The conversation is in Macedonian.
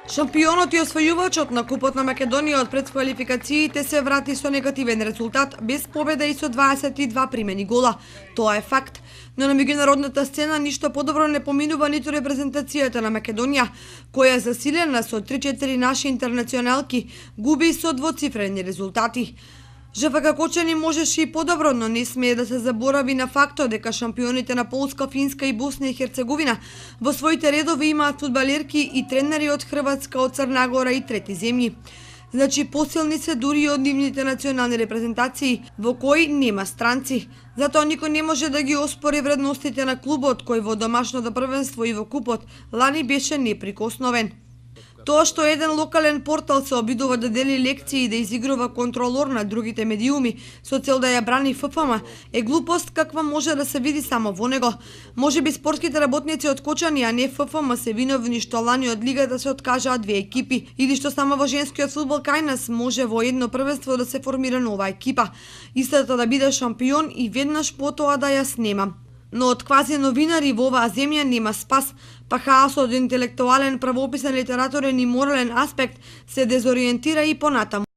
Шампионот и освојувачот на Купот на Македонија од предквалификациите се врати со негативен резултат, без победа и со 22 примени гола. Тоа е факт. Но на меѓународната сцена ништо подобро не поминува ниту репрезентацијата на Македонија, која засилена со 3-4 наши интернационалки губи со двоцифрени резултати. ЖФК Кочани можеше и подобро, но не смее да се заборави на фактот дека шампионите на Полска, Финска и Босна и Херцеговина во своите редови имаат фудбалерки и тренери од Хрватска, од Црна Гора и трети земји. Значи посилни се дури и од нивните национални репрезентации, во кои нема странци. Затоа никој не може да ги оспори вредностите на клубот, кој во домашното првенство и во купот лани беше неприкосновен. Тоа што еден локален портал се обидува да дели лекции и да изигрува контролор на другите медиуми со цел да ја брани ФФМ е глупост каква може да се види само во него. Можеби спортските работници од Кочани, а не ФФМ се виновни што лани од лигата се откажаа две екипи или што само во женскиот фудбал кај нас може во едно првенство да се формира нова екипа, истата да биде шампион и веднаш потоа да ја снема. Но од квази новинари во оваа земја нема спас, па хаосот од интелектуален, правописен, литературен и морален аспект се дезориентира и понатаму.